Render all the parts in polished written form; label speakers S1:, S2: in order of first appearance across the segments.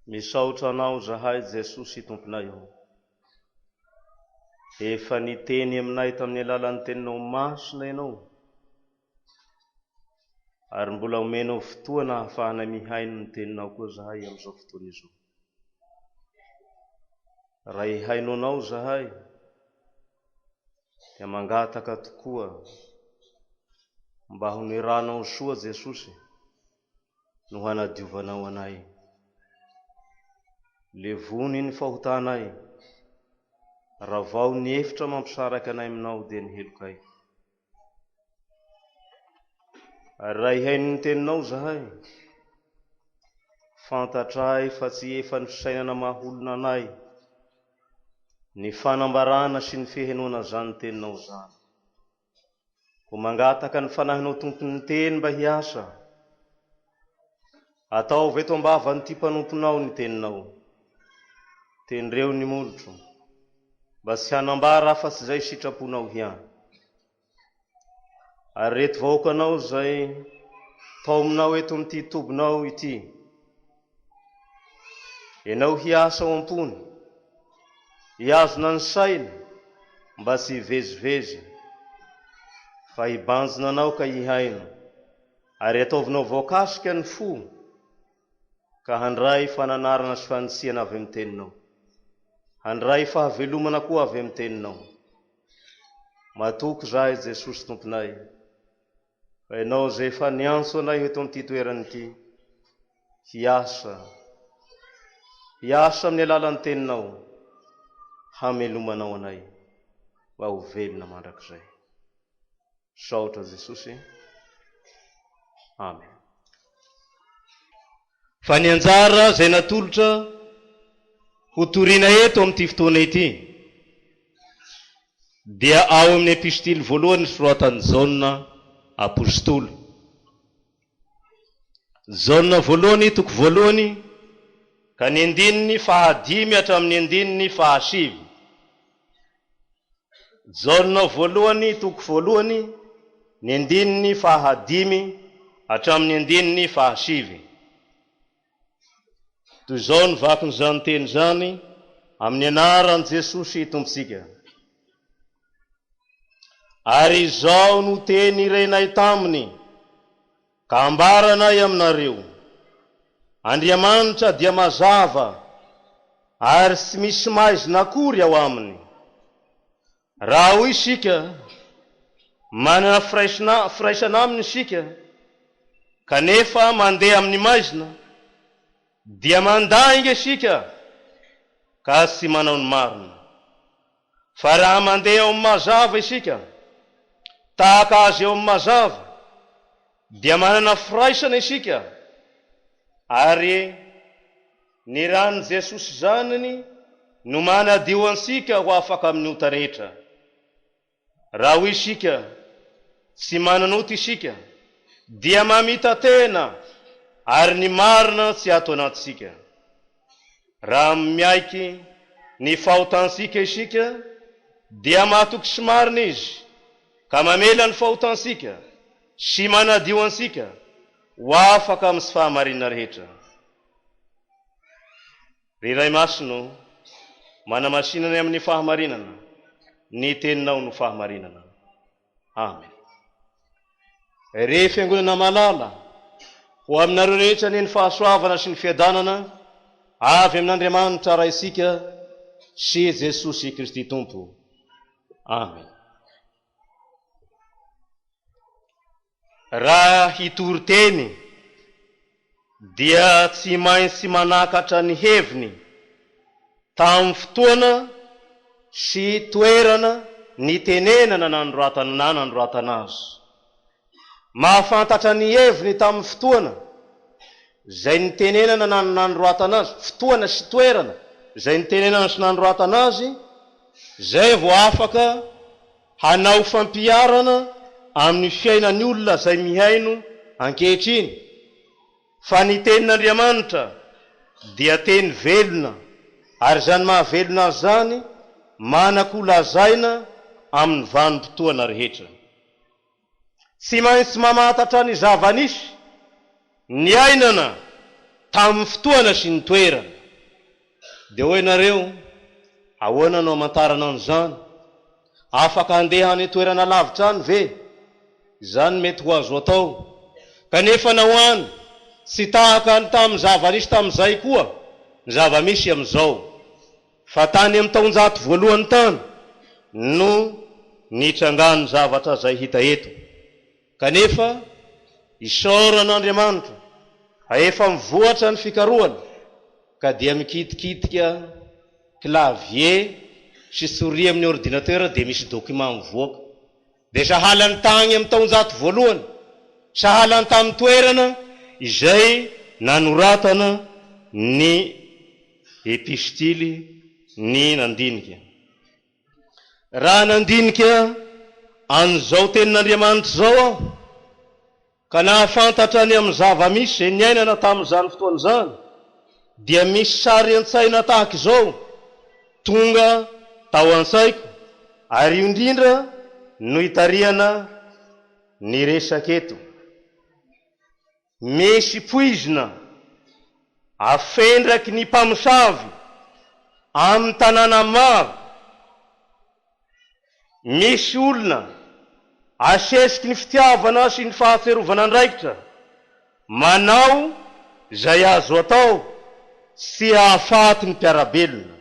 S1: Misaotra anao zahay Jesosy tomponay io. Efa niteny aminay tamin'ny alalan'ny teninao masina ianao, ary mbola omenao fotoana ahafahana mihaino ny teninao koa zahay amin'izao fotoana izao. Raha ihaino anao zahay dia mangataka tokoa mba ho niranao soa Jesosy no hanadiovanao anay. Levony ny fahotanay, raha vao ny efitra mampisaraka anay aminao dia ny helokay. Ary raha ihaino ny teninao zahay, fantatray fa tsy efa ny fisainana maholona anay ny fanambarana sy ny fihenoana zany teninao zany. Ho mangataka ny fanahinao tompon'ny teny mba hiasa, ataovy eto ambavany'ity mpanomponao ny teninao. Tenireo ny molotro, mba tsy hanambara afa-tsy izay sitraponao hiany. Ary reto vahoakanao zay taominao eto amin'ity tobinao ity, ianao hiasa ao ampony, hiazona ny saina mba tsy hivezivezy, fa hibanjina anao ka hihaino, ary ataovinao voakasika ny fo, ka handray fananarana sy fanitsihana avy amin'ny teninao, handray fahavelomana koa avy amin'ny teninao. Matoky zahay Jesosy tomponay, fa ianao zay efa niantso anay eto amin'ity toerana ity, hiasa amin'ny alalan'ny teninao, hamelomanao anay mba ho velona mandrakizay. Saotra Jesosy. Amen. Fa ny anjara zay natolotra ho toriana eto amin'ity fotoana ity dia ao amin'ny epistily voalohany soratan'i Jaona apôstôly. Jaona voalohany toko voalohany ka ny andininy fahadimy hatramin'ny andininy fahasivy. Jaona voalohany toko voalohany ny andininy fahadimy hatramin'ny andininy fahasivy. Toy izao ny vakin'izany teny zany amin'ny anaran'i Jesosy tompontsika. Ary izao no teny irenay taminy, ka ambaranay aminareo, Andriamanitra dia mazava ary tsy misy maizina akory ao aminy. Raha hoy isika manana firaisana aminy isika, kanefa mandeha amin'ny maizina, dia mandainga isika ka tsy manao ny marina. Fa raha mandeha ao amin'ny mazava isika, tahaka azy eo amin'ny mazava, dia manana firaisana isika, ary ny ran'ny Jesosy zanany no manadio ansika ho afaka amin'ny ota rehetra. Raha hoy isika tsy mananota isika, dia mamita tena, ary ny marina tsy ato anatisika. Raha miaiky ny fahotansika isika, dia matoky sy marina izy, ka mamela ny fahotansika sy manadio ansika ho afaka amin'ny sy fahamarinana rehetra. Ray masino manamasinany amin'ny fahamarinana, ny teninao no fahamarinana. Amen. Re fiangonana malala ho aminareo rehetra ny fahasoavana sy ny fiadanana avy amin'Andriamanitra raha isika sy Jesosy Kristy Tompo. Amen. Raha hitory teny dia tsy maintsy manakatra ny heviny tamin'ny fotoana sy toerana ny tenenana nanoratana azy. Mahafantatra ny heviny tamin'ny fotoana zay ny tenenana nanoratana azy, fotoana sy toerana zay ny tenenana sy nanoratana azy, zay vao afaka hanao fampiarana amin'ny fiainan'ny olona zay mihaino ankehitriny. Fa ny tenin'Andriamanitra dia teny velona, ary zany mahavelona azy zany manan-kolazaina amin'ny vanim-potoana rehetra. Tsy maintsy mamantatra ny zava-nisy ny ainana tamin'ny fotoana sy ny toerana. dia hoe nareo ahoana no amantarana an'izany, afaka handeha any toerana lavitra any ve? Izany mety ho azo atao, kanefa nahoany tsy tahaka ny tamin'ny zava-nisy tamin'izay koa ny zava-misy amin'izao, fa tany amin'ny taonjato voalohany tany no nitrangany zavatra izay hita eto. Kanefa isaoran'Andriamanitra efa mivoatra ny fikarohana, ka dia mikitikitika clavier sy souris amin'ny ordinateur dia misy document mivoaka, dia sahalany tagny amin'ny taonjato voalohany, sahalany tamin'ny toerana izay nanoratana ny epistily ny nandinika. Raha nandinika an'izao tenin'Andriamanitra zao aho, ka nahafantatra ny amin'ny zava-misy izay niainana tamin'izany fotoana izany, dia misy sary an-tsaina tahaka izao tonga tao an-tsaiko, ary io indrindra no hitariana ny resaka eto. Misy poizina afendraky ny mpamosavy amin'ny tanàna maro, misy olona asesiky ny fitiavana sy ny fahatserovana andraikitra, manao izay azo atao sy hahafaty ny mpiarabelona.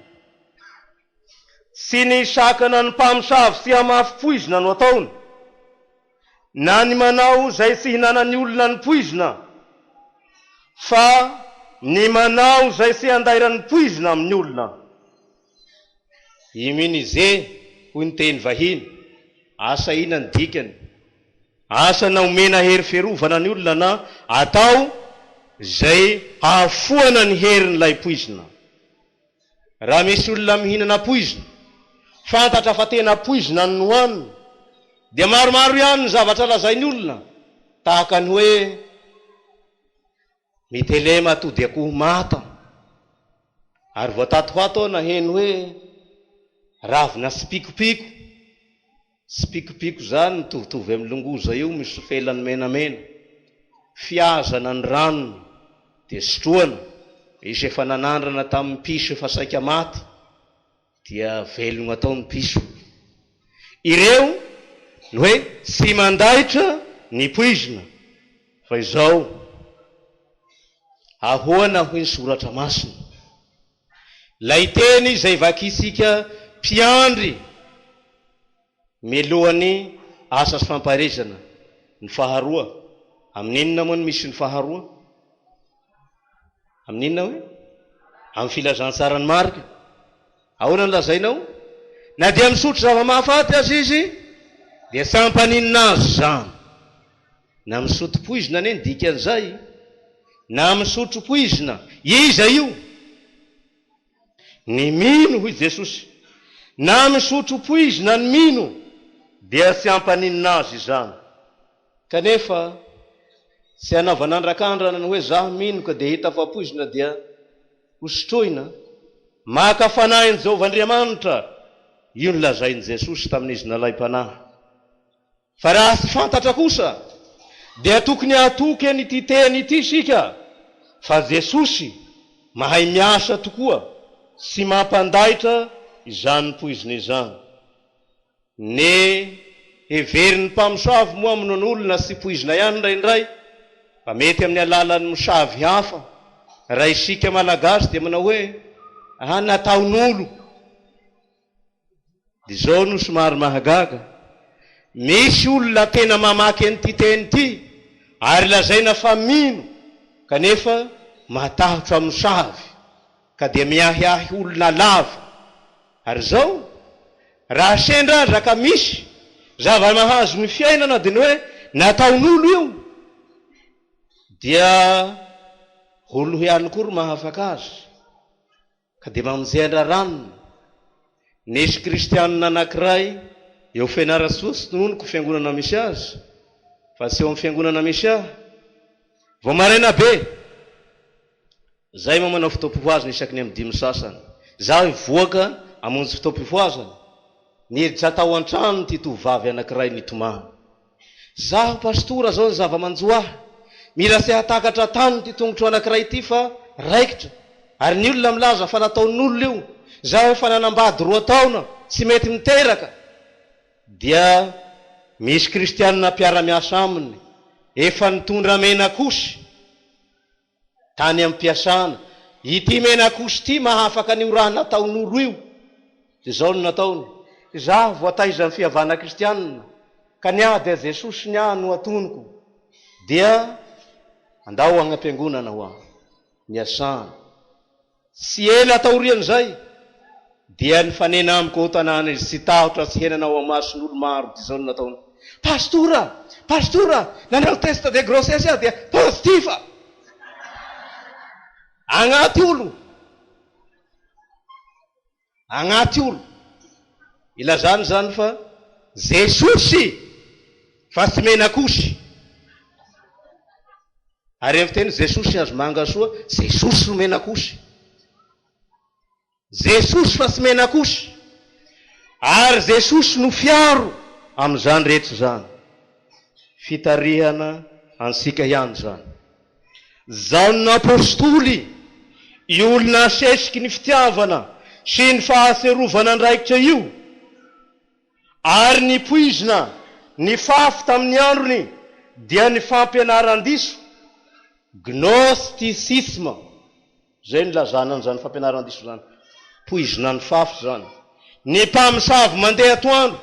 S1: Tsy ny sakana ny mpamosavy sy hamafy poizina no ataony, na ny manao izay tsy hinanany olona ny poizina, fa ny manao izay tsy handairany poizina amin'ny olona. Immuniser hoy ny teny vahiny, asa ina ny dikany? Asa na omena hery fiarovana ny olona na atao izay hahafoana ny herin'ilay poizina. Raha misy olona mihinana poizina, fantatra fa tena poizina no hohaniny, dia maromaro ihany ny zavatra lazainy olona, tahaka ny hoe mitelema atody akoho mata, ary voatatohato na heny hoe ravina sipikopiko. Sipikopiko zany mitovitovy amin'ny longoza io, misy felany menamena, fiazana ny ranony dia sotroana. Izy efa nanandrana tamin'ny piso efa saika maty dia velogna ataon'ny piso. Ireo ny hoe tsy mandaitra ny poizina, fa izao ahoana hoy ny soratra masina, lay teny izay vakisika mpiandry melohan'ny asa sy famparizana. Ny faharoa, amin'inona moa ny misy ny faharoa? Amin'inona hoe? Amin'ny filazantsara ny marika. Ahoana ny lazainao? Na dia misotro zava-mahafaty azy izy, dia tsy hampaninina azy zany. Na misotro poizina ane ny dikan'izay, na misotro poizina, iza io? Ny mino hoy Jesosy, na misotro poizina ny mino, dia tsy hampaninina azy izany. Kanefa tsy hanaovan'andrak'andrana ny hoe zaho minoka dia hita fa poizina dia hosotroina. Maka fanahin' Jehovahandriamanitra, io ny lazain'i Jesosy tamin'izy nalay-panahy. Fa raha tsy fantatra kosa, dia tokony hatoky an'ity teny ity sika, fa Jesosy mahay miasa tokoa sy mampandaitra izany poizina izany. Ny heverin'ny mpamosavy moa amin'ny olona sy poizina ihany indraindray, fa mety amin'ny alalan'ny mosavy hafa. Raha isika malagasy dia manao hoe nataon'olo. Dia izao no somary mahagaga. Misy olona tena mamaky an'ity teny ity ary lazaina fa mino, kanefa matahotra mosavy, ka dia miahiahy olona lava. Ary izao raha sendradraka misy zava-mahazo ny fiainana dia ny hoe nataon'olo io, dia olo ihany koa ro mahafaka azy, ka dia mamonjendra ranony. Nisy kristianina anankiray eo Fianarantsoa tononoko fiangonana misy azy, fa tsy eo amin'ny fiangonana misy ahy, vao maraina be zay moa manao fotoam-pivoazana isaky ny amin'ny 5 sasany, zaho ivoaka amonjy fotoam-pivoazana, niditra tao an-trano ty tovavy anankiray nitomany. Zaho pastora zao ny zava-manjo ahy, mila tsy hatakatra tany ty tongotro anankiray ty fa raikitra. Ary ny olona milaza fa nataon'olona io zao efa nanambady 2 taona tsy mety miteraka, dia misy kristianina mpiara-miasa aminy efa nitondra menakosy tany amin'ny mpiasana. Ity menakosy ity mahafaka an'io raha nataon'olo io. Dia zao no nataony: za voataiza ny fihavana kristianina ka niady a Jesosy ny ahy no atonoko, dia andao agny am-piangonana ho aho niasana. Tsy ela taorian'izay dia nifanena amiko ao tanàna izy, tsy tahotra tsy henanao amason'olo maro. Dia zao no nataony: pastora, nanao test de grossesse aho dia positiva. Agnaty olo ilazany zany fa Jesosy fa tsy menakosy. Ary amin'ny teny Jesosy azo mangasoa, Jesosy no menakosy. Jesosy fa tsy menakosy. Ary Jesosy no fiaro amin'izany rehetra zany. Fitarihana ansika ihany zany. Zao ny apôstoly, olona asesiky ny fitiavana sy ny fahaserovana andraikitra io, ary ny poizina ny fafy tamin'ny androny dia ny fampianaran-diso, gnosticisme. Zay ny lazana an'izany fampianaran-diso zany, poizina ny fafy zany. Ny mpamosavy mandeha atoandro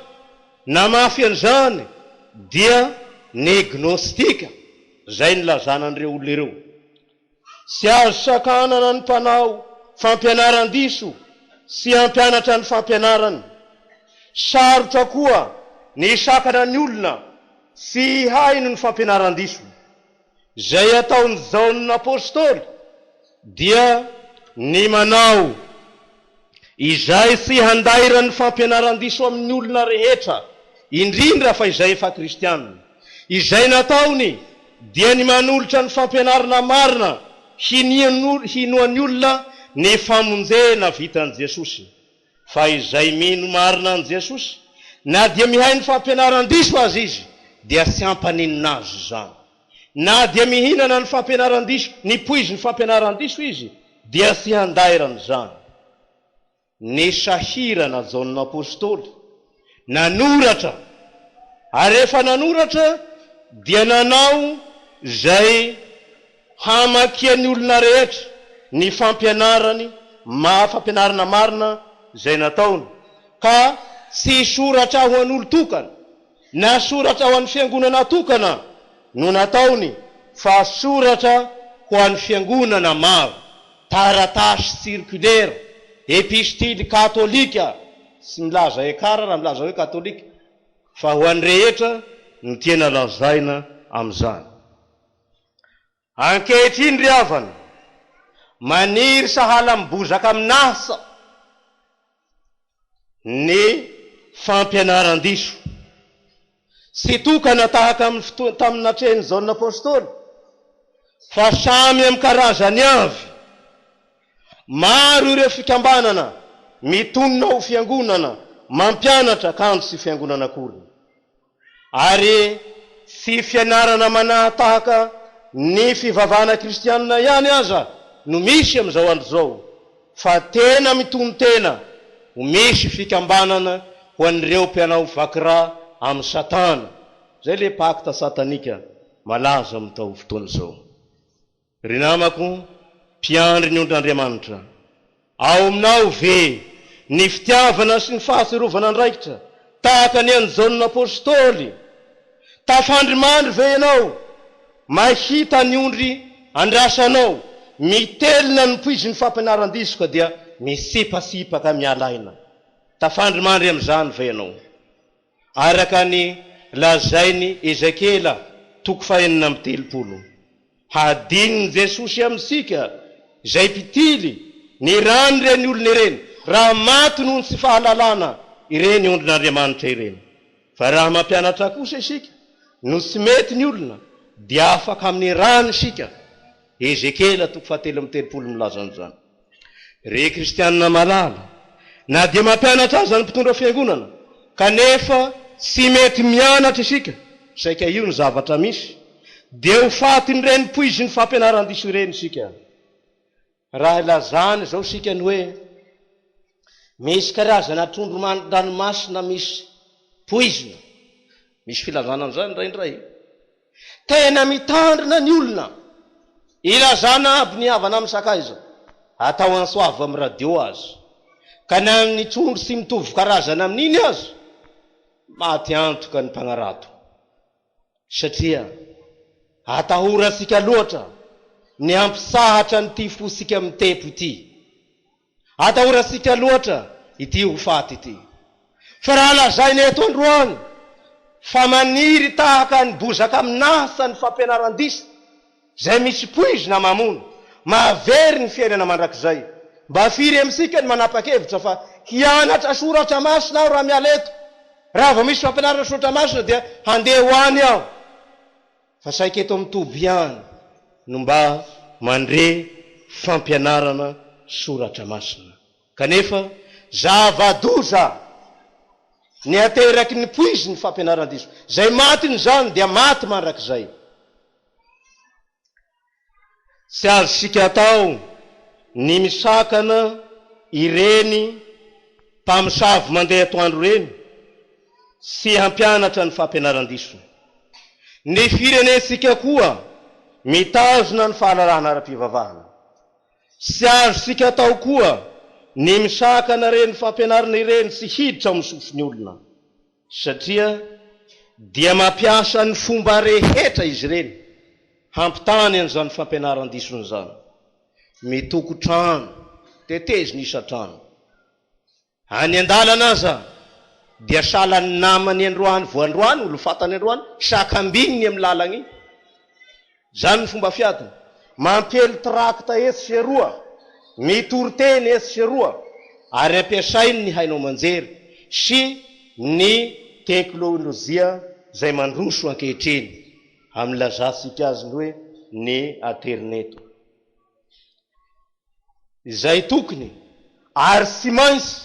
S1: na mafy an'izany dia ny gnostika. Zay ny lazana an'ireo olona ireo. Sy azo sakanana ny mpanao fampianaran-diso sy hampianatra ny fampianarany. Sarotra koa ny sakana ny olona sy haino ny fampianaran-diso. Zay ataony zaon'ny apôstoly dia ny manao izay tsy handaira ny fampianaran-diso amin'ny olona rehetra, indrindra fa izay efa kristianina. Izay nataony dia ny manolotra ny fampianarana marina hinoan'ny olona ny famonjena vitan'i Jesosy. Fa izay mino marina an' Jesosy na dia mihay ny fampianaran-diso azy izy, dia tsy hampaninina azy zany. Na dia mihinana ny fampianaran-diso, ny poizy ny fampianaran-diso izy, dia tsy handairana zany. Ny sahirana zaon'ny apôstoly nanoratra, ary rehefa nanoratra dia nanao zay hamakian'ny olona rehetra ny fampianarany fampianarana marina zay nataony. Ka tsy soratra ho an'olo tokana na soratra ho an'ny fiangonana tokana no nataony, fa soratra ho an'ny fiangonana maro, taratasy circulaire, epistily katolika. Tsy milaza ekara raha milaza hoe katolika, fa ho an'ny rehetra no tena lazaina amin'izany. Ankehitriny ry havana, maniry sahala mibozaka amin'asa ny fampianaran-diso. Tsy tokana tahaka amin'ny tamin'ny natrehiny zao ny apôstoly, fa samy amin'ny karazany avy. Maro ireo fikambanana mitonona ho fiangonana, mampianatra kanto sy fiangonana akory. Ary tsy fianarana manatahaka ny fivavahana kristianina ihany aza no misy amin'izao andro zao, fa tena mitono tena ho misy fikambanana ho an'ireo mpianao vakira amin'ny satana. Zay le pakta satanika malaza amin'itao fotoana zao. Ry namako, mpiandry ny ondr'Andriamanitra, ao aminao ve ny fitiavana sy ny fahaserovana andraikitra tahaka ny an'izao ny apôstoly? Tafandrimandry ve ianao mahita ny ondry andrasanao mitelina ny poizy ny fampianaran-diso ka dia misipasipaka mialaina? Tafandrimandry amin'izany ve ianao? Araka ny lazainy Ezekela 4:30, hadininy Jesosy amintsika izay mpitily ny rano ireny olona ireny, raha maty noho ny tsy fahalalana ireny ondrin'Andriamanitra ireny. Fa raha mampianatra kosa isika no tsy mety ny olona, dia afaka amin'ny rano isika. Ezekela 4:30 milaza an'izany. Re kristianina malala, na dia mampianatra azy ny mpitondra fiangonana, kanefa tsy mety mianatra isika, saika io ny zavatra misy, dia ho faty ny reny poizy ny fampianaran-diso ireny isika. raha ilazany zao sikany hoe misy karazana trondro ranomasina misy poizina, misy filazana an'izany indraindray. Tena mitandrina ny olona ilazana aby ny havana amin'ny sakaiza, atao ansoavy amin'ny radio azy, ka na ny trondro sy mitovy karazana amin'iny azy, maty antoka ny mpanarato. Satria atahorasika loatra ny ampisahatra nyty fosika mitepo ity, atahorasika loatra ity ho faty ity. Fa raha lazainy eto androany fa maniry tahaka ny bozaka amin'asa ny fampianaran-diso zay misy poizina mamono, mahavery ny fiainana mandrakizay. Mba firy amintsika ny manapa-kevitra fa hianatra soratra masina aho raha miala eto, raha vao misy fampianarana soratra masina dia handeha ho any aho. Fa saika eto amin'ny toby ihany no mba mandre fampianarana soratra masina. Kanefa zava-doza ny ateraky ny poizy ny fampianaran-diso, zay maty ny zany dia maty mandrakizay. Tsy azo sika atao ny misakana ireny mpamosavy mandeha atoandro reny sy hampianatra ny fampianaran-diso. Ny firenensika koa mitazona ny fahalalana ara-pivavahana. Tsy azo sika atao koa ny misakana reny fampianarana ireny sy hiditra amin'ny sofiny olona, satria dia mampiasa ny fomba rehetra izy ireny hampitany an'izany fampianaran-disony zany. Mitoko trano, teteziny isa trano. Any an-dalana aza dia salan'ny namany androany voandroany, olo fatany androany, sakambininy amin'ny lalagny. Zany ny fomba fiatiny. Mampely trakta esy sy roa, mitoroteny esy sy roa, ary ampiasainy ny hainao manjery sy ny teknôlôjia zay mandroso ankehitriny, amilazasika azy ny hoe ny internet. Izay tokony ary sy mainsy,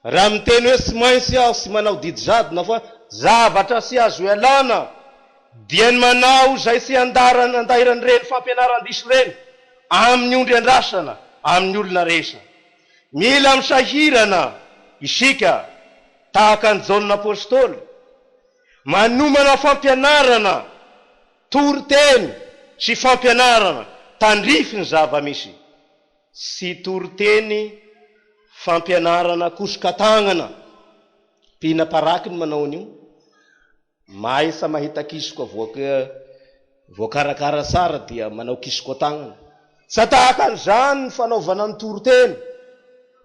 S1: raha miteny hoe sy mainsy aho sy manao didy zadina fa zavatra sy azo ialana dia ny manao zay sy andairany reny fampianaran-diso reny amin'ny ondry andrasana, amin'ny olona resa. Mila misahirana isika tahaka ny Jaonina apôstôly, manomana fampianarana toriteny sy fampianarana tandrify ny zava-misy, sy toriteny fampianarana kosoka-tagnana. Pina-paraky ny manao an'io, maisa mahita kisoka voakarakara tsara dia manao kisoka-tagnana. Sa tahaka an'izany ny fanaovana ny toriteny,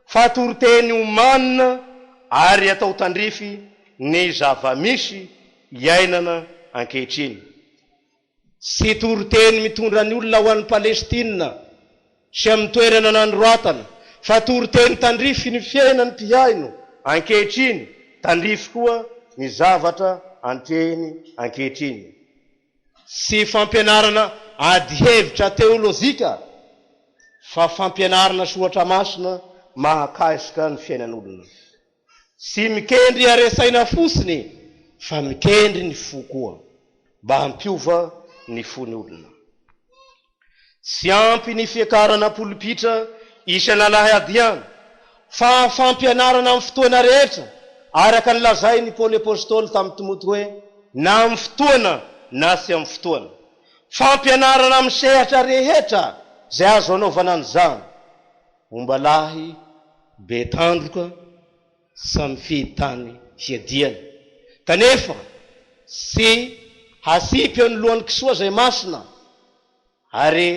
S1: fa toriteny omanina ary atao tandrify ny zava-misy iainana ankehitriny. Sy toriteny mitondra ny olona ho an'ny Palestina sy amin'ny toerana nandroatana, fa toriteny tandrify ny fiainany mpiaino ankehitriny, tandrify koa ny zavatra anteny ankehitriny. Sy fampianarana ady hevitra teolozika, fa fampianarana soratra masina mahakasika ny fiainan'olona. Sy mikendry aresaina fosiny, fa mikendry ny fo koa, mba hampiova ny fony olona. Sy ampy ny fiakarana polipitra isan'alahady ihany, fa fampianarana amin'ny fotoana rehetra, araka ny lazay ny Paoly apôstôly tamin'ny Timoty hoe na amin'ny fotoana na sy amin'ny fotoana. Fampianarana amin'ny sehatra rehetra zay azo anaovana an'izany, ombalahy be tandroka samy fihitany hiadiany. Kanefa sy hasipy ny lohan'ny kisoa zay masina, ary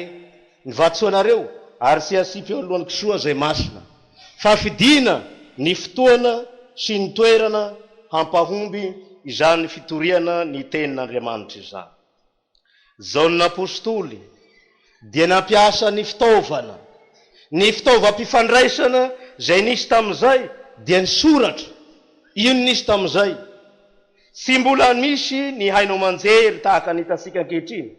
S1: ny vatsoanareo, ary sy hasipy ny lohan'ny kisoa zay masina, fa fidina ny fotoana sy ny toerana hampahomby izany fitoriana ny tenin'Andriamanitra izany. Jaonina apôstôly dia nampiasa ny fitaovana, ny fitaovam-pifandraisana zay nisy tamin'izay dia ny soratra. Ino nisy tamin'izay? Sy mbola misy ny hainao manjery tahaka ny hitasika ankehitriny,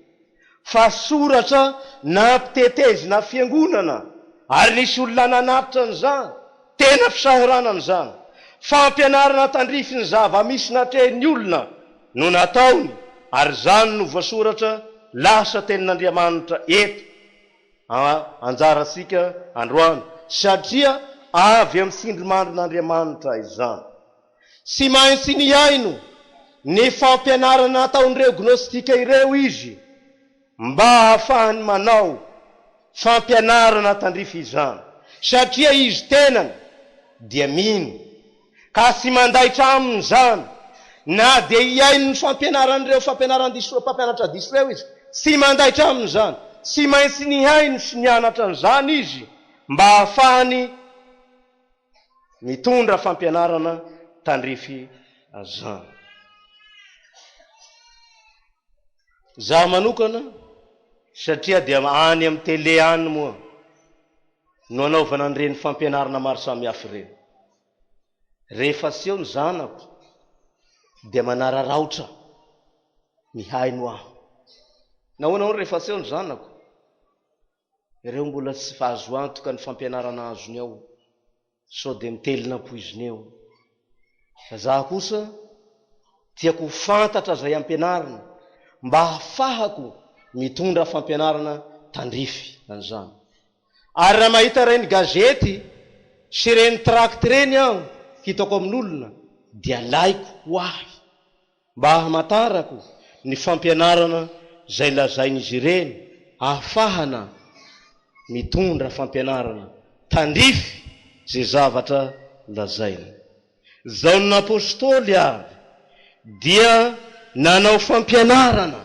S1: fa soratra nampitetezina fiangonana, ary nisy olona nanatitra an'izany, tena fisahirana an'izany. Fampianarana tandrify ny zava-misy natrehan'ny olona no nataony, ary zany no voasoratra lasa tenin'Andriamanitra eto anjarasika androany satria avy amin'ny sindrimandrin'Andriamanitra izany. Sy maintsy ny aino ny fampianarana ataon'ireo gnostika ireo izy mba hahafahany manao fampianarana tandrify izany, satria izy tenany dia mino ka sy mandaitra amin'izany na dia iaino ny fampianaran'ireo mpampianatra diso ireo izy sy mandaitra amin'izany. Sy maintsy ny haino sy nianatra an'izany izy mba hahafahany mitondra fampianarana tandrify azany. Zaho manokana satria dia any amin'ny tele any moa no anaovana an'ireny fampianarana maro samihafa ireny. Rehefa seho ny zanako dia manararaotra ny haino aho. Nahoana rehefa seho ny zanako ireo mbola tsy fahazo antoka ny fampianarana azony ao, sao dia mitelina poiziny eo. Fa zaho kosa tiako fantatra izay ampianarina mba hahafahako mitondra fampianarana tandrify an'izany. Ary raha mahita ireny gazety sy ireny trakty ireny aho hitako amin'olona dia laiko ho ahy mba hamantarako ny fampianarana izay lazain'izy ireny, ahafahana mitondra fampianarana tandrify zay zavatra lazaina. Izao ny apôstôly avy dia nanao fampianarana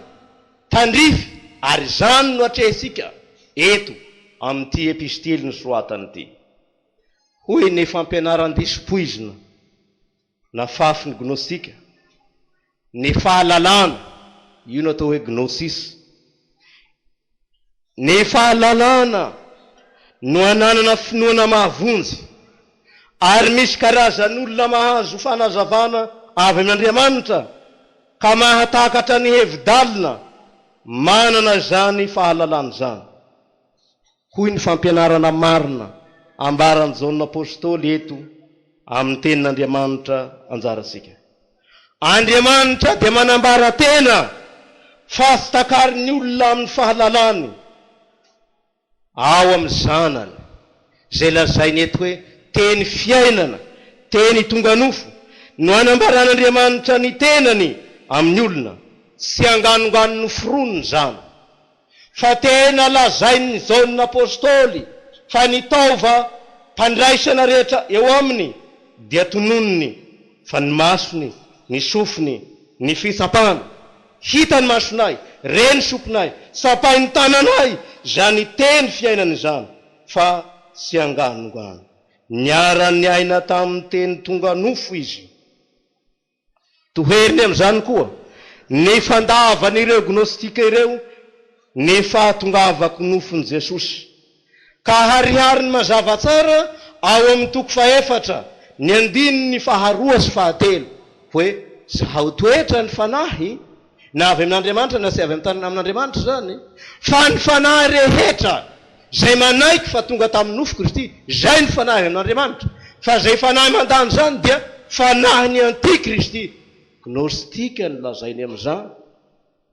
S1: tandrify, ary izany no atrehisika eto amin'ity epistily ny soratany ity. Hoy ny fampianaran-disom-poizina na fafiny gnostika, ny fahalalana, io no atao hoe gnosis. Ny fahalalana no ananana finoana mahavonjy, ary misy karazan'olona mahazo fanazavana avy amin'Andriamanitra ka mahatakatra ny hevidalina manana zany fahalalana zany. Hoy ny fampianarana marina ambaran'izao ny apôstôly eto amin'ny tenin'Andriamanitra anjarasika. Andriamanitra dia manambara tena fa sy takarin'ny olona amin'ny fahalalany ao amin'ny zanany, zay lazainy eto hoe teny fiainana, teny tonga nofo, no anambaran'Andriamanitra ny tenany amin'ny olona, sy anganongano noforoniny zany. Fa tena lazainy zao ny apôstôly fa ny taova mpandraisana rehetra eo aminy dia tononony fa ny masony, ny sofiny, ny fitsapana. Hitany masonay, reny soponay, sapahiny tananay, zany teny fiainany zany, fa sy anganongano. Niaran'ny aina tamin'ny teny tonga nofo izy. Toheriny amin'izany koa ny fandavan'ireo gnostika ireo ny fahatongavako nofony Jesosy, ka harihariny mazava tsara ao amin'ny toko 4, ny 9, ny 2 sy 3, hoe zaho toetra ny fanahy na avy amin'Andriamanitra na sy avy amin'Andriamanitra zany, fa ny fanahy rehetra zay manaiky fa tonga tamin'ny nofo Kristy, zay ny fanahy amin'Andriamanitra. Fa zay fanahy mandany zany dia fanahy ny antikristy. Gnostika ny lazainy amin'izany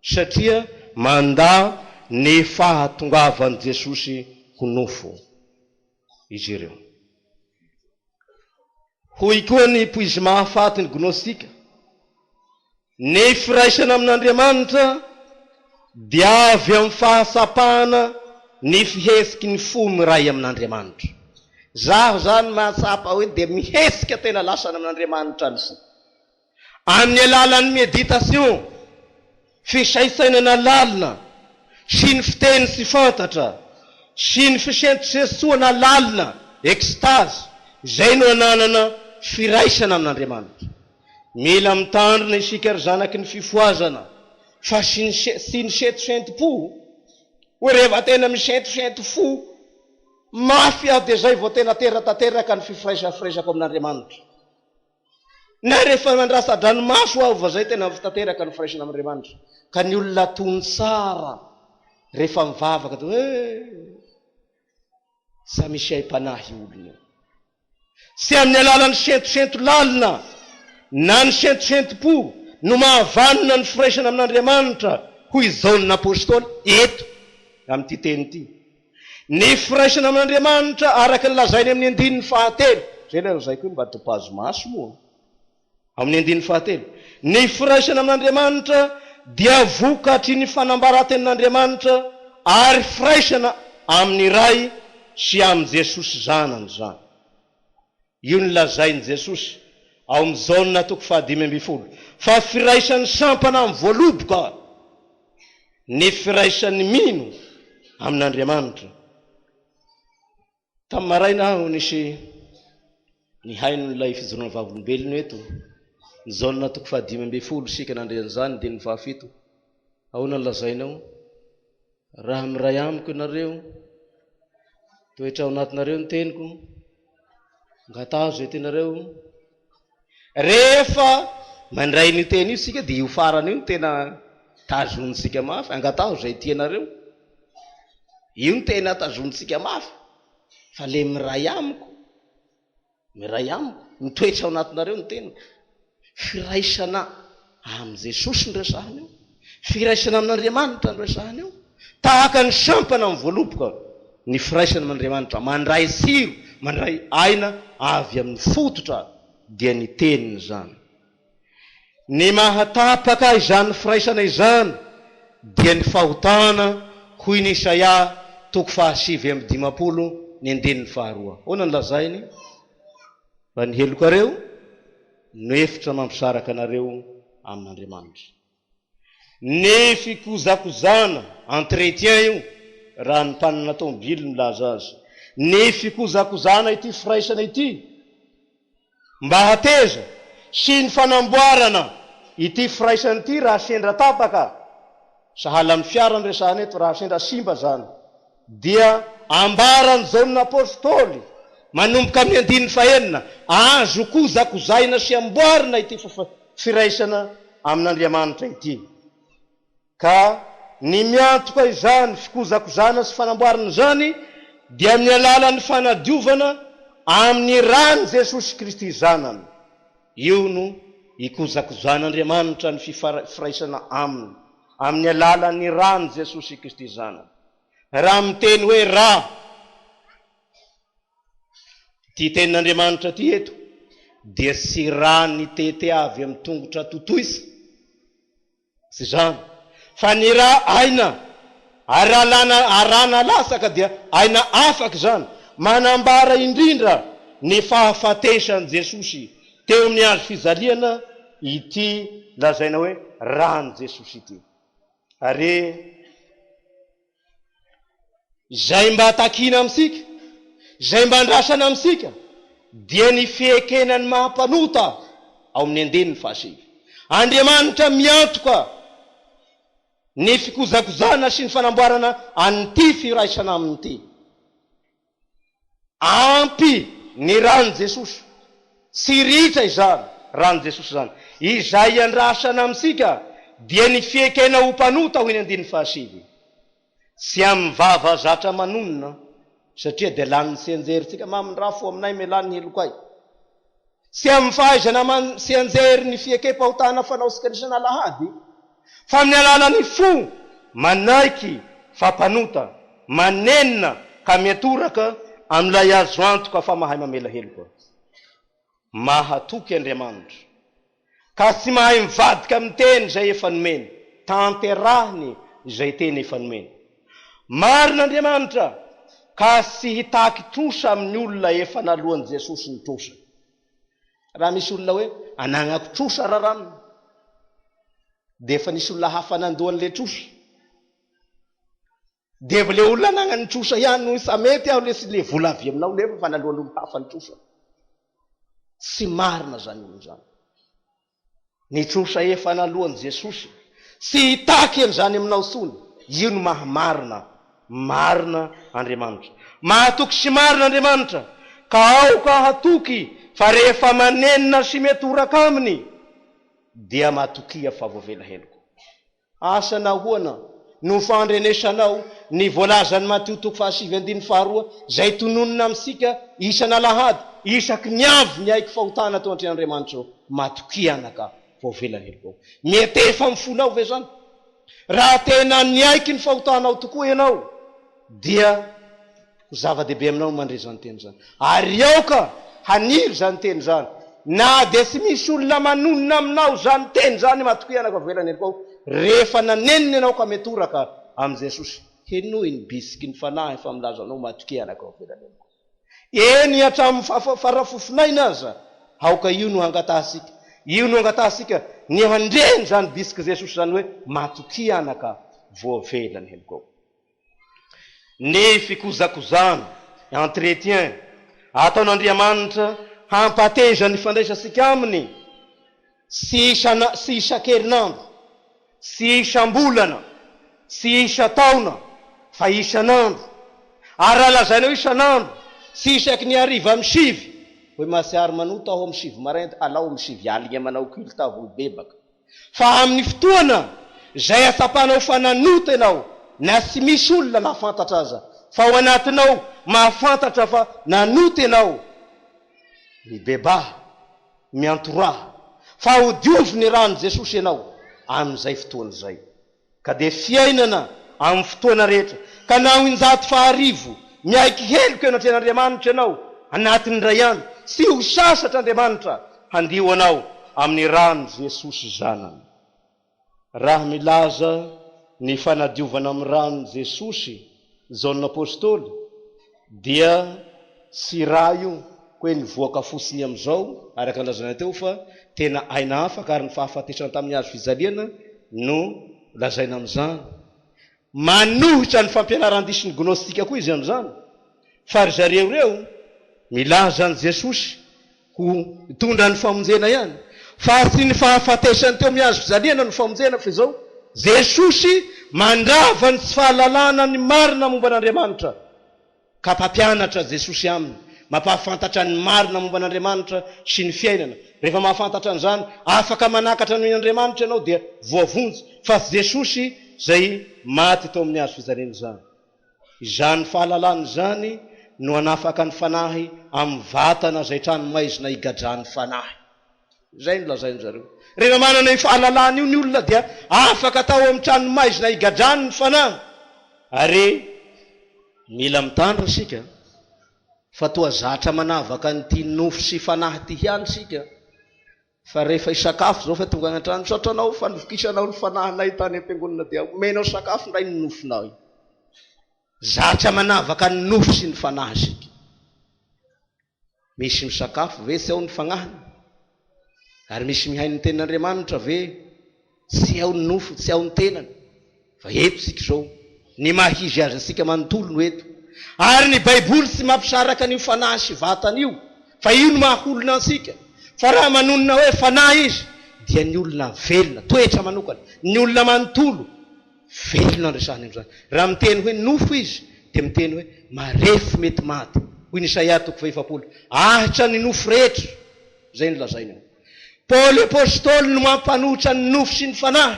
S1: satria manda ny fahatongavan'i Jesosy ho nofo izy ireo. Hoy koa ny poizy mahafaty ny gnostika, ny firaisana amin'Andriamanitra dia avy amin'ny fahasapahana ny fihesiky ny fo miray amin'Andriamanitra. Zaho zany mahatsapa hoe dia mihesika tena lasana amin'Andriamanitra nisy amin'ny alalan'ny méditation, fisaisainana lalina sy ny fiteny sy fantatra sy ny fisentsesoana lalina, extase, zay no ananana firaisana amin'Andriamanitra. Mila mitandrina isika ry zanaky ny fifoazana fa sy ny sento-sento-po, hoe rehefa tena misento-sento fo mafy aho dia zay vao tena teratanteraka ny fifiraisafiraisako amin'Andriamanitra. Na rehefa mandrasa-dranomaso aho va zay tena fitateraka ny firaisana amin'Andriamanitra. Ka ny olona tony tsara rehefa mivavaka dia sa misy aim-panahy olona. Sy amin'ny alalan'ny sento-sento lalina na ny sento-sento-po no mahavanona ny firaisana amin'Andriamanitra, hoy izao ny apôstôly eto amin'ity teny ity. ny firaisana amin'Andriamanitra araka ny lazainy amin'ny 9:7 zay lay lazaiko hoe mba topazo maso moa amin'ny 9:7 ny firaisana amin'Andriamanitra dia vokatry ny fanambaran-tenin'Andriamanitra ary firaisana amin'ny ray sy amin'ny Jesosy zanany zany. Io ny lazainy Jesosy ao amin'ny Jaona 5:12 fa firaisan'ny sampana amin'ny voaloboka ny firaisan'ny mino amin'Andriamanitra. Tamin'ny maraina aho nisy ny haino n'ilay fijoroana vavolombelona eto Jaona 5:12 sika nandrean'izany dia ny 7 ahoana lazainao raha miray amiko ianareo toetra ao anatinareo ny teniko ngatazo etenareo rehefa mandray ny teny io sika dia io farana io ny tena tazonitsika mafy angataho zay tianareo io ny tena tazonitsika mafy fa le miray amiko mitoetra ao anatinareo ny teniko firaisana amin'ny Jesosy ny resahana io firaisana amin'Andriamanitra ny resahana io tahaka ny sampana amin'ny voaloboka ny firaisana amin'Andriamanitra mandray tsiro mandray aina avy amin'ny fototra dia ny teniny zany. Ny mahatapaka izany firaisana izany dia ny fahotana hoy ny Isaia 7:50 ny 2. Hoana ny lazainy fa ny helokareo no efitra mampisaraka anareo amin'Andriamanitra. Ny fikozakozana entretien io raha ny mpanana tômôbily milaza azy. Ny fikozakozana ity firaisana ity mba hateza sy ny fanamboarana ity firaisana ity raha sendra tapaka sahala amin'ny fiara ny resahana eto raha sendra simba zany dia ambarany Jaona apôstôly manomboka amin'ny 9:9 azo kozakozaina sy amboarina ity firaisana amin'Andriamanitra ity. Ka ny miantoka izany fikozakozana sy fanamboarana zany dia amin'ny alalan'ny fanadiovana amin'ny rany Jesosy Kristy zanany. Io no ikozakozan'Andriamanitra ny firaisana aminy amin'ny alalan'ny rany Jesosy Kristy zanany. Raha miteny hoe raha ty tenin'Andriamanitra ty eto dia sy raha ny tete avy amin'ny tongotra totoisa sy zany fa ny raha aina arana lasaka dia aina afaka zany manambara indrindra ny fahafatesan'i Jesosy teo amin'ny azo fijaliana ity lazaina hoe rany Jesosy ity. Ary zay mba takina amitsika zay mba andrasana amitsika dia ny fiekenany mahampanota ao amin'ny 9:7 Andriamanitra miantoka ny fikozakozana sy ny fanamboarana an'ity firaisana amin'ity ampy ny rany Jesosy sy ritra izany rany Jesosy zany izay andrasana amitsika dia ny fiekena ho mpanota hoy ny 9:7 sy amin'ny vava zatra manonona satria dia lanin'ny sianjerintsika mamindrafo aminay melan'ny helokay sy amin'ny fahaizana sianjery ny fieke-pahotana fanao sikarisana lahady fa amin'ny alalany fo manaiky fampanota manenina ka miatoraka amin'ilay azo antoka fa mahay mamela heloka. Mahatoky Andriamanitra ka tsy mahay mivadika amin'ny teny zay efa nomeny tanterahiny izay teny efa nomeny. Marina Andriamanitra ka sy hitaky trosa amin'ny olona efa nalohan'i Jesosy ny trosa. Raha misy olona hoe anagnako trosa raranona dia efa nisy olona hafa nandohan'le trosa dia le olona anagnany trosa ihany no samety aho le sy le vola avy aminao lefa fa nalohan'olo hafa ny trosa. Tsy marina zany olo zany. Ny trosa efa nalohan'i Jesosy sy hitaky an'izany aminao tsony io no mahamarina marina Andriamanitra. Mahatoky sy marina Andriamanitra ka aoka hatoky fa rehefa manenina sy metoraka aminy dia mahatokia fa voavela heloko. Asana hoana no fandrenesanao ny voalazany Mateo 7:2 zay tononona amitsika isana lahady isaky ny avy miaiky fahotana tao an-Andriamanitra matokianaka voavela heloko. Mietefa mifonao ve zany? Raha tena niaiky ny fahotanao tokoa ianao dia
S2: zava-dehibe aminao mandre zany teny zany, ary aoka haniry zany teny zany, na de tsy misy olona manonona aminao zany teny zany matokoianako avelany koa, rehefa naneniny ianao ka metoraka am' Jesosy, henoy ny bisiky ny fanahy fa milazanao matokianako avelany koa. Eny hatramin'ny farafofinaina aza, aoka io no hangatasika, io no hangatasika ny handreny zany bisiky Jesosy zany hoe matokianaka voavelany heny koa. Ny fikozakozana, entretien, ataon'Andriamanitra hampateza ny fandraisasika aminy, sy isan-kerinandro, sy isam-bolana, sy isa-taona, fa isan'andro. Ary raha lazainao isan'andro, sy isaky ny hariva amin'ny sivy, hoe masiary manota aho amin'ny sivy maraina, alao amin'ny sivy aligna manao kulta volobebaka. Fa amin'ny fotoana zay atsapanao fananota ianao, na tsy misy olona mahafantatra aza, fa ao anatinao mahafantatra fa nanota ianao, mibebaha, miantoraha, fa ho diovy ny rano Jesosy ianao amin'izay fotoana zay. Ka de fiainana amin'ny fotoana rehetra, ka na ho injato faharivo miaiky heloka eo anatrehan'Andriamanitra ianao anatin'ny ray andro, sy ho sasatra Andriamanitra handio anao amin'ny rano Jesosy zanany. Raha milaza ny fanadiovana amin'ny rano Jesosy zaon'ny apôstôly, dia sy raha io koe nivoaka fotsiny am'izao araka lazana teo, fa tena aina afaka ary ny fahafatesana tamin'ny hazo fijaliana no lazaina am'izany. Manohitra ny fampianaran-disy ny gnostika koa izy am'izany, fa ry zareo reo milaza an' Jesosy ho tondra ny famonjena ihany, fa tsy ny fahafatesany teo amin'ny hazo fijaliana no famonjena, fa izao Jesosy mandrava ny tsy fahalalana ny marina momba an'Andriamanitra, ka mpampianatra Jesosy aminy, mampahafantatra ny marina momba an'Andriamanitra sy ny fiainana. Rehefa mahafantatra an'izany, afaka manakatra ny Andriamanitra ianao dia voavonjy, fa Jesosy zay maty tao amin'ny hazo fijaliana zany. Izany fahalalana zany no anafaka ny fanahy amin'ny vatana zay tranomaizina higadrany fanahy. Zay no lazainy zareo. Rehefa manana ny fahalalana io ny olona dia afaka atao amin'ny tranomaizina higadrany ny fanahy. Ary mila mitandra sika fa toa zatra manavaka nyty nofo sy fanahy ty hiany sika, fa rehefa isakafo zao fa tonga any an-trano, sotranao fanovokisanao ny fanahinay tany am-piangonana dia omenao sakafo ndray ny nofonao. Zatra manavaka ny nofo sy ny fanahy sika. Misy misakafo ve tsy ao ny fagnahiny, ary misy mihainy ny tenin'Andriamanitra ve tsy ao ny nofo, tsy ao ny tenany. Fa eto sika zao ny mahizy azy asika manontolo no eto, ary ny baiboly tsy mampisaraka an'io fanahy sy vatana io, fa io no mahaolona ansika. Fa raha manonona hoe fanahy izy dia ny olona velona, toetra manokana, ny olona manontolo velona andresahany am'izany. Raha miteny hoe nofo izy dia miteny hoe marefo mety maty, hoy ny Isaia 7:20, ahitra ny nofo rehetra. Zay no lazaina. Paoly apôstôly no mampanohitra ny nofo sy ny fanahy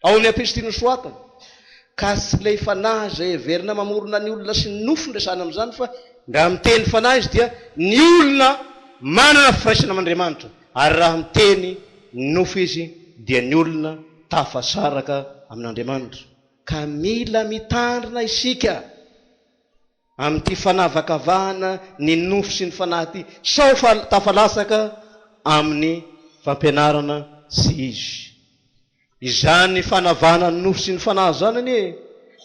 S2: ao amin'ny apistily nosoatany, ka tsy ilay fanahy zay everina mamorona ny olona sy ny nofo ndresahana am'izany, fa raha miteny fanahy izy dia ny olona manana firaisana amin'Andriamanitra, ary raha miteny nofo izy dia ny olona tafasaraka amin'Andriamanitra. Ka mila mitandrina isika amin'ity fanavakavahana ny nofo sy ny fanahy ty, sao fa tafalasaka amin'ny fampianarana sy izy. Izany fanavahana ny nofo sy ny fanahy zany anie,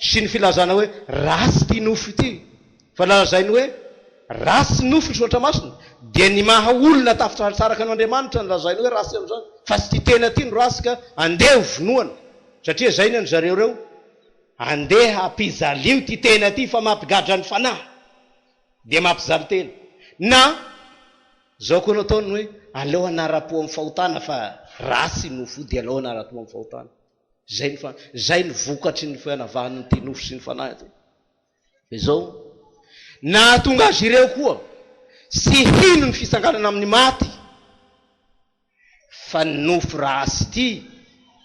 S2: sy ny filazana hoe rasy ty nofo ity, fa lazainy hoe rasy nofo ny soatra masina, dia ny maha olona tafasaraka an'Andriamanitra ny lazainy hoe rasy am'izany, fa tsy ty tena ty no rasy ka andeha ho vonoana. Satria zay ny zareo reo, andeha hampizalio ty tena ty fa mampigadra ny fanahy, dia mampizaly tena. Na zao koa no ataony hoe aleo anara-po amin'ny fahotana, fa rasy nofo dia aleo anara-po amin'ny fahotana. Zay ny vokatry ny fanavahana ny ty nofo sy ny fanahy ty. Izao na tonga azy ireo koa sy hino ny fisanganana amin'ny maty, fa ny nofo rasy ty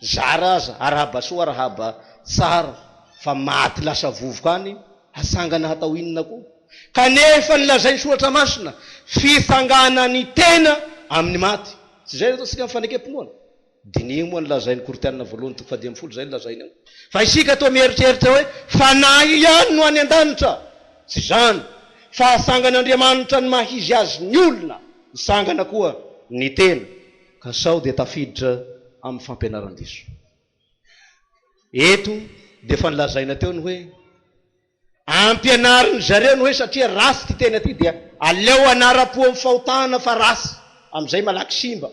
S2: zara aza arahaba soa arahaba tsara, fa maty lasa vovoka any, hasangana hatao inona koa. Kanefa ny lazainy soatra masina fisangana ny tena amin'ny maty. Tsy zay ataontsika amin'ny fanekam-pinoana, dininy moa ny lazainy Korinthiana 1:10, zay ny lazainy ao. Fa isika toa mieritreritra hoe fanahy ihany no any an-danitra, tsy zany fa sangan'Andriamanitra ny mahizy azy ny olona, ny sangana koa ny tena, ka sao dia tafiditra amin'ny fampianaran-diso. Eto dia fa nilazaina teo ny hoe ampianariny zareo ny hoe satria rasy ty tena ty dia aleo anara-po amin'ny fahotana fa rasy, amin'izay malaky simba.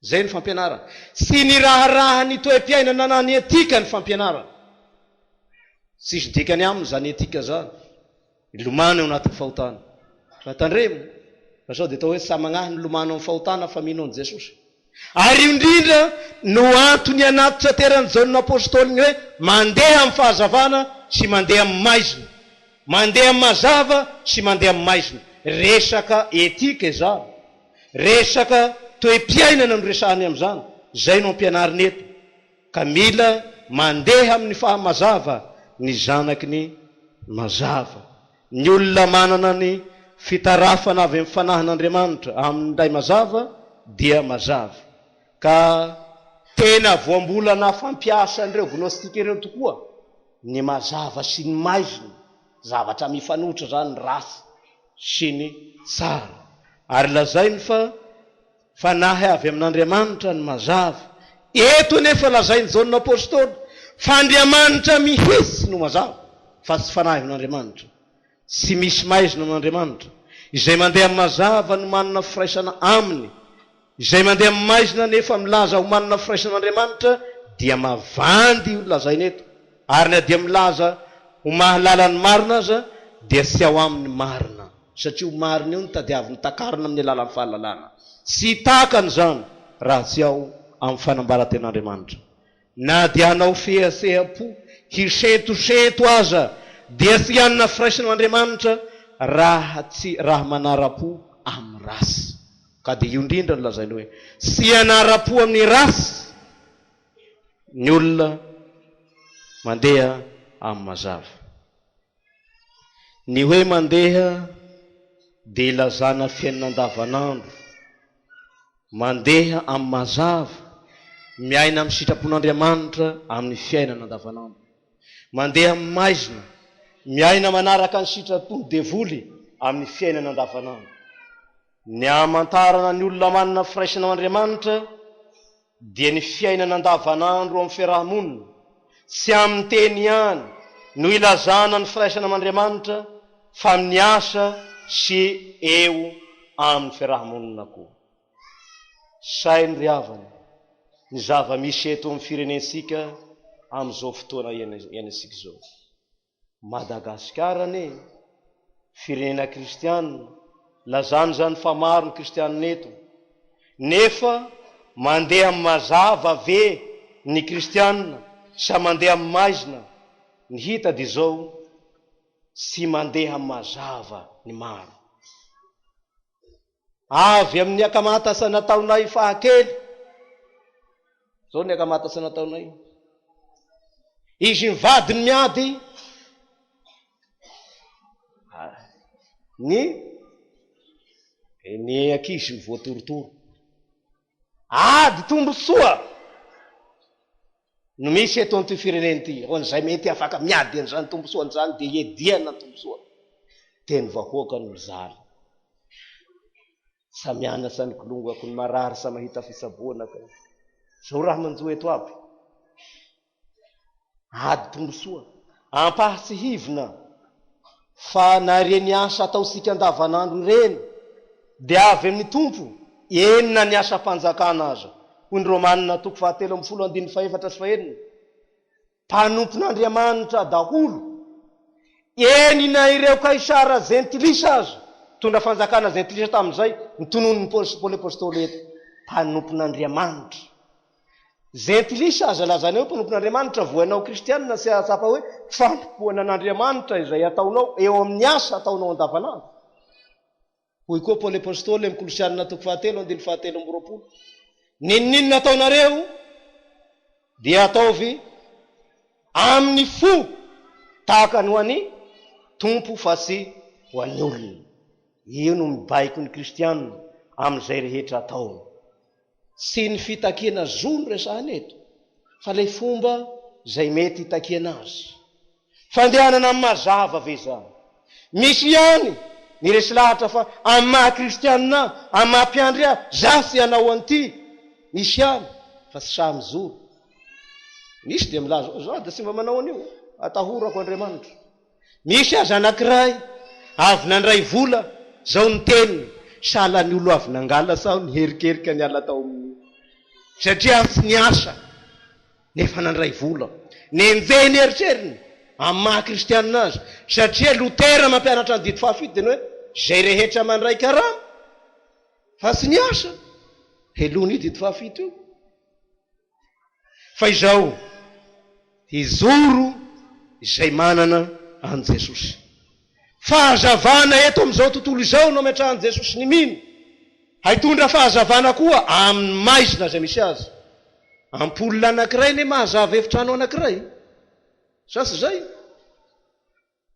S2: Zay ny fampianarana. Sy ny raharaha ny toe-piainana na ny etika ny fampianarana. Sisy dikany aminy zany etika zany. Ilomano eo anatin'ny fahotana. Fa tandremo, fa sao dia tao hoe sa magnahy ny lomano amin'ny fahotana fa mino an'i Jesosy. Ary indrindra no antony anaty trateran'ny Jaonina apôstôly hoe mandeha amin'ny fahazavana sy mandeha amin'ny maizina, mandeha amin'ny mazava sy mandeha amin'ny maizina. Resaka etika izany, resaka toe-piainana no resahany amin'izany. Zay no ampianariny eto, ka mila mandeha amin'ny fahamazava ny zanaky ny mazava. Ny olona manana ny fitarafana avy amin'ny fanahin'Andriamanitra amin'ny ndray mazava dia mazava. Ka tena voambolana fampiasan'ireo gnostika ireo tokoa ny mazava sy ny maizina, zavatra mifanoitra zany ny rasy sy ny tsara. Ary lazainy fa fanahy avy amin'Andriamanitra ny mazava. Eto nefa lazainy Jaonina apôstôly fa Andriamanitra mihitsy no mazava, fa tsy fanahy amin'Andriamanitra. Tsy misy maizina amin'Andriamanitra. Izay mandeha amin'ny mazava no manana firaisana aminy, izay mandeha amin'ny maizina nefa milaza ho manana firaisana amin'Andriamanitra dia mavandy io lazainy eto. Ary na dia milaza ho mahalala ny marina aza dia tsy ao amin'ny marina, satria ho marina io ny tadiaviny takarina amin'ny alalan'ny fahalalana. Tsy takany zany raha tsy ao amin'ny fanambaranten'Andriamanitra. Na dia hanao fehaseha-po hisentosento aza dia tsy hanana firaisana amin'Andriamanitra raha manara-po amin'ny rasy. Ka dia io indrindra no lazainy hoe tsy hanara-po amin'ny rasy ny olona mandeha amin'ny mazava. Ny hoe mandeha dia ilazana fiainana andavanandro, mandeha amin'ny mazava, miaina amin'ny sitrapon'Andriamanitra amin'ny fiainana andavanandro. Mandeha amin'ny maizina, miaina manaraka ny sitrapony devoly amin'ny fiainana andavanandro. Ny amantarana ny olona manana firaisana amin'Andriamanitra dia ny fiainana andavanandro amin'ny fiarahamonina, tsy amin'ny teny ihany no ilazana ny firaisana amin'Andriamanitra fa amin'ny asa sy eo amin'ny fiarahamonina koa. Sainy ry havana ny zava-misy eto amin'ny firenensika amin'izao fotoana iainantsika izao. Madagasikara ane firenena kristianina, lazany zany fa maro ny kristianina eto, nefa mandeha amin'ny mazava ve ny kristianina sa mandeha amin'ny maizina? Ny hita dia izao tsy mandeha amin'ny mazava ny maro. Avy amin'ny akamatasa nataonay fahakely, zao ny akamatasa nataonay, izy mivadiny miady ny ankizy ny voatorotoro, ady tombontsoa no misy eto an'ity fireneny ity. Hoan'izay mety afaka miady an'izany tombotsoany zany dia iediana tombotsoa. Teny vahoaka no mizaly, sa mianasa ny kolongako ny marary sa mahita fisaboana ka. Zao raha manjo eto aby. Ady tombotsoa, ampahatsy hivina fa na reny asa ataosika andavanandro reny dia avy amin'ny tompo, enina ny asa mpanjakana aza. Hoy ny Romanina 7:14-4, mpanompon'Andriamanitra daholo, enina ireo kaisara zentilisa aza, tondra fanjakana zentilisa tamin'izay nitonon'ny Paoly apôstôly eto, mpanompon'Andriamanitra. Zentilisa aza lazana eo mpanompon'Andriamanitra, voanao kristianina sy atsapa hoe fanompoana an'Andriamanitra izay ataonao eo amin'ny asa ataonao andavanandro. Hoy koa Paoly apôstôly amin'ny Kolosianina 4:17, ninninona ataonareo dia ataovy amin'ny fo tahaka ny ho an'ny tompo fa tsy ho an'ny olona. Io no mibaiko ny kristianina amin'izay rehetra ataony. Sy ny fitakiana zo no resahana eto, fa ilay fomba izay mety hitakiana azy. fandehanana amin'ny mazava ve zany. Misy ihany ny resy lahatra fa amin'ny maha kristianina amin'ny maha mpiandry ahy zasy ianao an'ity, misy ihany fa tsy samy zoro. Misy dia milaza zao dia tsy mba manao an'io, atahorako Andriamanitra. Misy azy anankiray avy nandray vola zao ny teniny, sala ny olo avy nangala sao ny herikerika ny ala tao amin'ny, satria tsy niasa nefa nandray vola. Nenjeny eritreriny amin'ny maha kristianina azy, satria Lutera mampianatra ny dito fahafito dia ny hoe zay rehetra mandray karama fa tsy niasa helony io dito fahafito io. Fa izao izoro izay manana an Jesosy. Fahazavana eto amin'izao tontolo izao no ametrahan Jesosy ny mino. Haitondra fahazavana koa amin'ny maizina zay misy azy. Ampola anankiray ne mahazava efitrano anankiray. Sa tsy zay?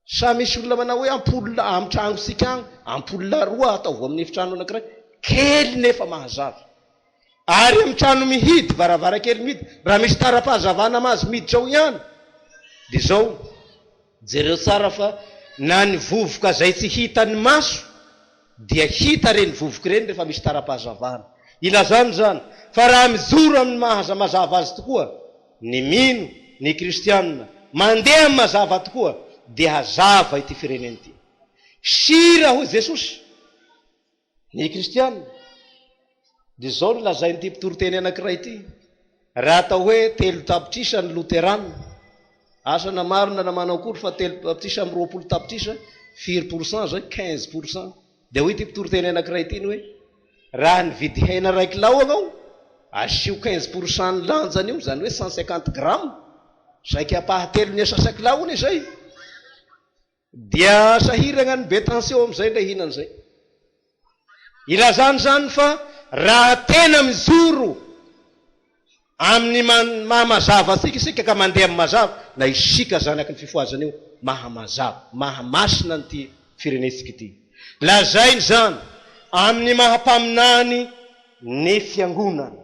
S2: Sa misy olona manao hoe ampola amin'ny trangontsika agny, ampola roa ataovy amin'ny efitrano anankiray, kely nefa mahazava. Ary amin'ny trano mihidy, varavarakely mihidy, raha misy tara-pahazavana mazy miditra ao ihany. Dia zao, jereo tsara fa na ny vovoka zay tsy hitan'ny maso dia hita reny vovoka reny rehefa misy tara-pahazavana. Ilazany zany fa raha mijoro amin'ny mazava azy tokoa, ny mino ny kristianina mandeha amin'ny mazava tokoa, dia hazava ity firenena ity. Sira hoy Jesosy ny kristianina. Dia zao no lazay nyity mpitoroteny anankiray ity. Raha atao hoe 3 tapitrisa ny Luterana, asa na marina na manao akory fa 3 tapitrisa amin'ny 20 tapitrisa 4% zay 15%. Dia hoy ity mpitoroteny anankiray ity ny hoe raha ny vidy hena ray kilao anao asio 15% ny lanjany io, zany hoe 150 grammes, saika apahatelo ny asasa-kilao iny zay, dia sahirana ny betansieo amin'izay ilay hihinan'izay. Ilazany zany fa raha tena mizoro amin'ny mahamazava asika isika ka mandeha amin'ny mazava, na isika zanaky ny fifoazana io mahamazava, mahamasina nyty firenetsika ity. Lazainy zany amin'ny mahampaminany ny fiangonana,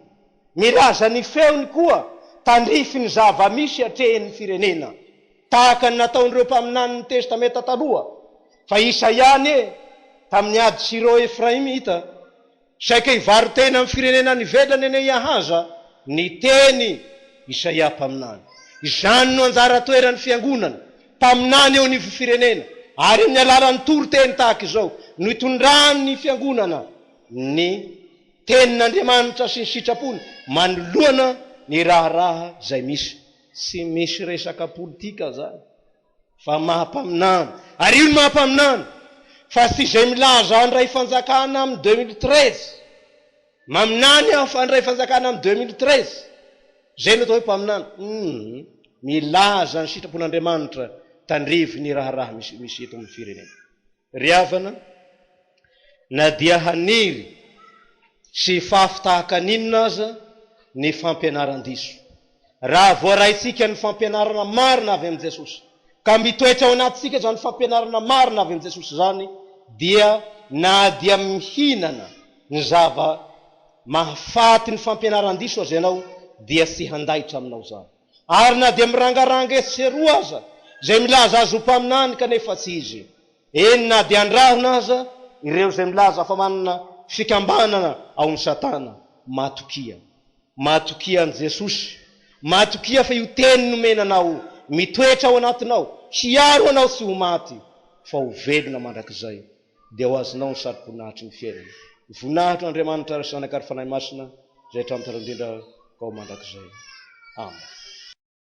S2: miraza ny feony koa tandrify ny zava-misy atrehin'ny firenena, tahaka ny nataon'ireo mpaminany ny testameta taloha. Fa Isaiany tamin'ny ady Siro Efraimy hita, saika ivaro tena amin'ny firenena ny velany eny Iahaza, ny teny Isaia mpaminany. Izany no anjara toeran'ny fiangonana, mpaminany eo ny firenena, ary amin'ny alalan'ny toro-teny tahaka izao no itondrany ny fiangonana ny tenin'Andriamanitra sy ny sitrapony, manoloana ny raharaha zay misy. Tsy misy resaka politika zany, fa mahampaminany. Ary io ny mahampaminany, fa tsy izay milaza andray fanjakana amin'ny 2013, maminany aho fa andray fanjakana amin'ny 2013, zay no atao hoe mpaminany. Milaza ny sitrapon'Andriamanitra tandrivy ny raharaha misy eto amin'ny firenena. Ry havana, na dia haniry sy fafitahaka ninona aza ny fampianaran-diso. Raha voaraitsika ny fampianarana marina avy amin'ny Jesosy, ka mitoetra ao anatintsika zany fampianarana marina avy amin'ny Jesosy zany, dia na dia mihinana ny zava mahafaty ny fampianaran-diso azy ianao, dia tsy handaitra aminao zany. Ary na dia mirangaranga eseroa aza zay milaza azy ho mpaminany kanefa tsy izy. Eny na dia andrahona aza ireo zay milaza fa manana fikambanana ao amin'ny Satana, matokia. Matokia an Jesosy, matokia fa io teny nomenanao mitoetra ao anatinao, hiaro anao tsy ho maty fa ho velona mandrakizay, dia ho azonao ny sarom-poninahitry ny fiainana. Voninahitra Andriamanitra ary sanaka ary fanahy masina zay hatramin'ny tarindrindra ka ho mandrakizay. Amen.